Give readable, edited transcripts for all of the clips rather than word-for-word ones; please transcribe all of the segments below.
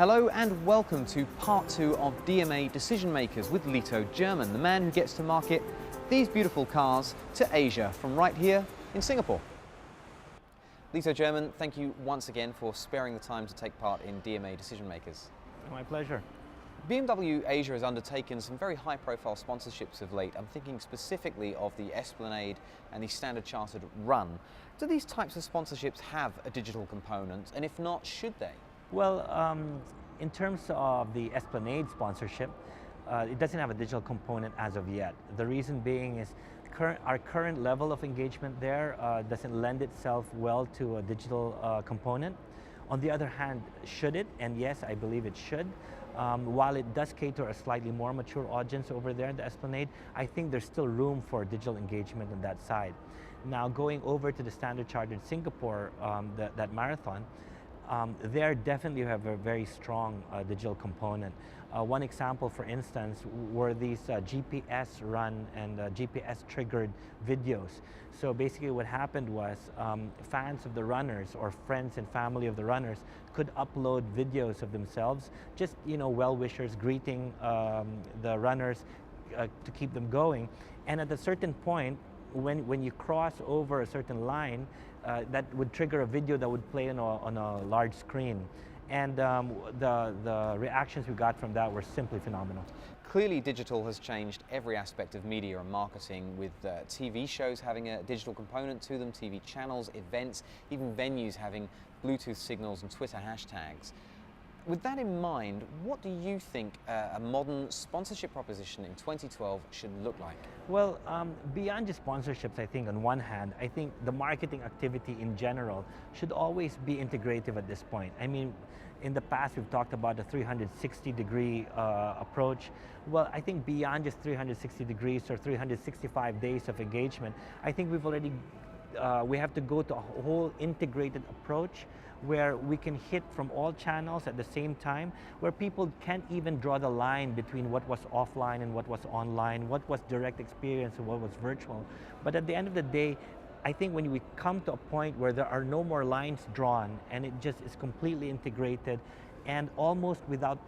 Hello and welcome to part 2 of DMA Decision Makers with Lito German, the man who gets to market these beautiful cars to Asia from right here in Singapore. Lito German, thank you once again for sparing the time to take part in DMA Decision Makers. My pleasure. BMW Asia has undertaken some very high-profile sponsorships of late. I'm thinking specifically of the Esplanade and the Standard Chartered Run. Do these types of sponsorships have a digital component, and if not, should they? Well, in terms of the Esplanade sponsorship, it doesn't have a digital component as of yet. The reason being is our current level of engagement there doesn't lend itself well to a digital component. On the other hand, should it? And yes, I believe it should. While it does cater a slightly more mature audience over there in the Esplanade, I think there's still room for digital engagement on that side. Now, going over to the Standard Chartered Singapore, that marathon, there definitely have a very strong digital component. One example, for instance, were these GPS run and GPS triggered videos. So basically what happened was fans of the runners or friends and family of the runners could upload videos of themselves, just well-wishers greeting the runners to keep them going. And at a certain point, when you cross over a certain line, that would trigger a video that would play on a large screen. And the reactions we got from that were simply phenomenal. Clearly, digital has changed every aspect of media and marketing, with TV shows having a digital component to them, TV channels, events, even venues having Bluetooth signals and Twitter hashtags. With that in mind, what do you think a modern sponsorship proposition in 2012 should look like? Well, beyond just sponsorships, I think on one hand, I think the marketing activity in general should always be integrative at this point. I mean, in the past we've talked about a 360-degree approach. Well, I think beyond just 360 degrees or 365 days of engagement, I think we have to go to a whole integrated approach where we can hit from all channels at the same time, where people can't even draw the line between what was offline and what was online, what was direct experience and what was virtual. But at the end of the day, I think when we come to a point where there are no more lines drawn and it just is completely integrated and almost without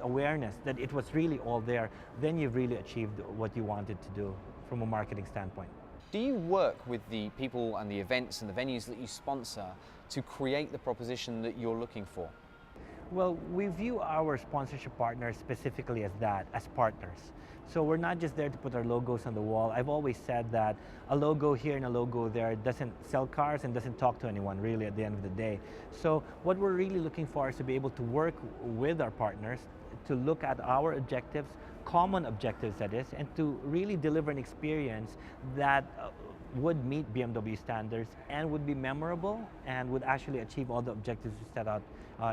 awareness that it was really all there, then you've really achieved what you wanted to do from a marketing standpoint. Do you work with the people and the events and the venues that you sponsor to create the proposition that you're looking for? Well, we view our sponsorship partners specifically as that, as partners. So we're not just there to put our logos on the wall. I've always said that a logo here and a logo there doesn't sell cars and doesn't talk to anyone really at the end of the day. So what we're really looking for is to be able to work with our partners to look at our objectives, common objectives that is, and to really deliver an experience that would meet BMW standards and would be memorable and would actually achieve all the objectives we set out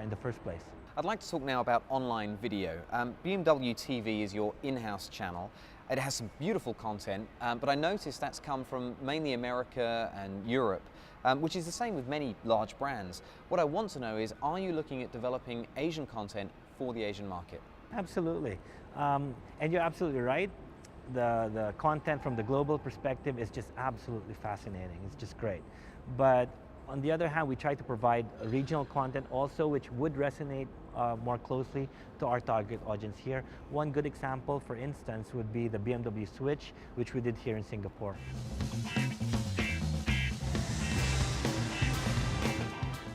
in the first place. I'd like to talk now about online video. BMW TV is your in-house channel. It has some beautiful content, but I noticed that's come from mainly America and Europe, which is the same with many large brands. What I want to know is, are you looking at developing Asian content for the Asian market? Absolutely. And you're absolutely right. The content from the global perspective is just absolutely fascinating. It's just great. But on the other hand, we try to provide regional content also, which would resonate more closely to our target audience here. One good example, for instance, would be the BMW Switch, which we did here in Singapore.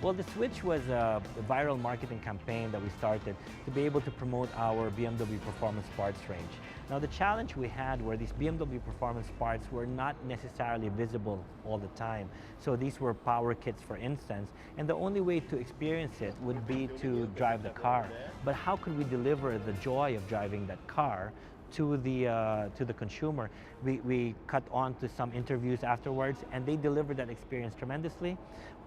Well, the Switch was a viral marketing campaign that we started to be able to promote our BMW Performance Parts range. Now, the challenge we had were these BMW Performance Parts were not necessarily visible all the time. So these were power kits, for instance, and the only way to experience it would be to drive the car. But how could we deliver the joy of driving that car to the consumer? We cut on to some interviews afterwards, and they delivered that experience tremendously.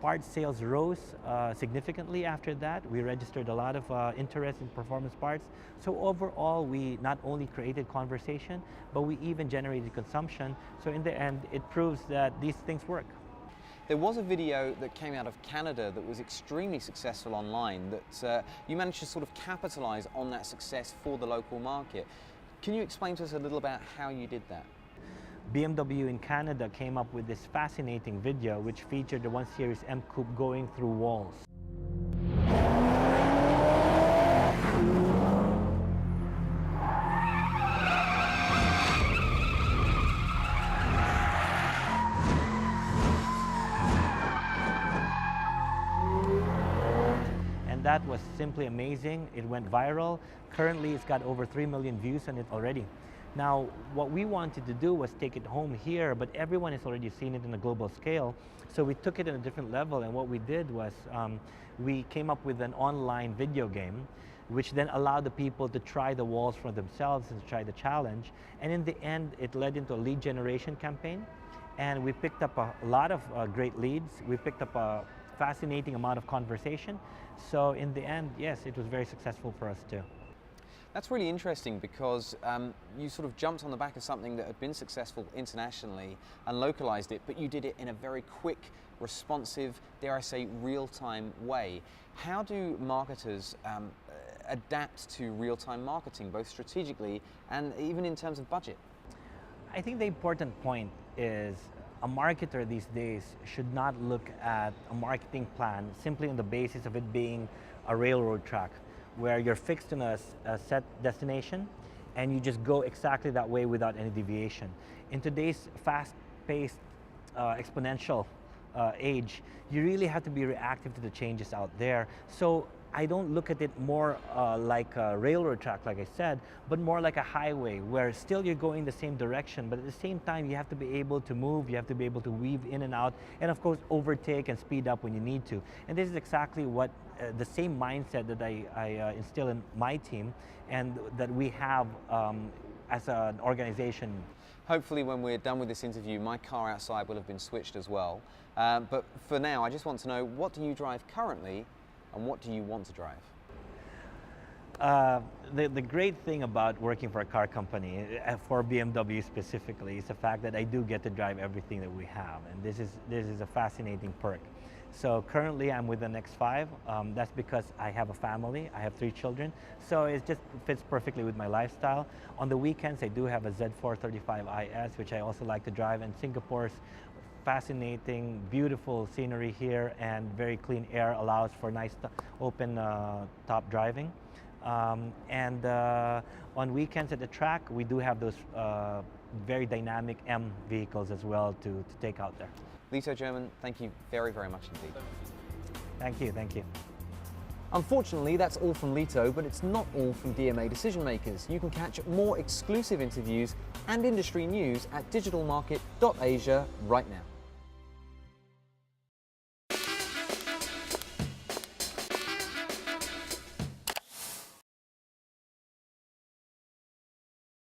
Parts sales rose significantly after that. We registered a lot of interest in performance parts. So overall, we not only created conversation, but we even generated consumption. So in the end, it proves that these things work. There was a video that came out of Canada that was extremely successful online, that you managed to sort of capitalize on that success for the local market. Can you explain to us a little about how you did that? BMW in Canada came up with this fascinating video which featured the 1 Series M Coupe going through walls. that was simply amazing. It went viral. Currently, it's got over 3 million views on it already. Now, what we wanted to do was take it home here, but everyone has already seen it in a global scale. So we took it in a different level, and what we did was we came up with an online video game, which then allowed the people to try the walls for themselves and try the challenge. And in the end, it led into a lead generation campaign. And we picked up a lot of great leads. We picked up a fascinating amount of conversation. So in the end, yes, it was very successful for us too. That's really interesting because you sort of jumped on the back of something that had been successful internationally and localized it, but you did it in a very quick, responsive, dare I say, real-time way. How do marketers adapt to real-time marketing, both strategically and even in terms of budget? I think the important point is a marketer these days should not look at a marketing plan simply on the basis of it being a railroad track, where you're fixed in a set destination and you just go exactly that way without any deviation. In today's fast-paced, exponential age, you really have to be reactive to the changes out there. So I don't look at it more like a railroad track, like I said, but more like a highway where still you're going the same direction, but at the same time you have to be able to move, you have to be able to weave in and out, and of course overtake and speed up when you need to. And this is exactly what the same mindset that I instill in my team and that we have as an organization. Hopefully when we're done with this interview, my car outside will have been switched as well. But for now, I just want to know, what do you drive currently and what do you want to drive? The great thing about working for a car company, for BMW specifically, is the fact that I do get to drive everything that we have, and this is a fascinating perk. So currently I'm with an X5. That's because I have a family. I have 3 children, so it just fits perfectly with my lifestyle. On the weekends, I do have a Z4 35IS, which I also like to drive, and Singapore's fascinating, beautiful scenery here and very clean air allows for nice open top driving. On weekends at the track, we do have those very dynamic M vehicles as well to take out there. Lito German, thank you very, very much indeed. Thank you, thank you. Unfortunately, that's all from Lito, but it's not all from DMA Decision Makers. You can catch more exclusive interviews and industry news at digitalmarket.asia right now.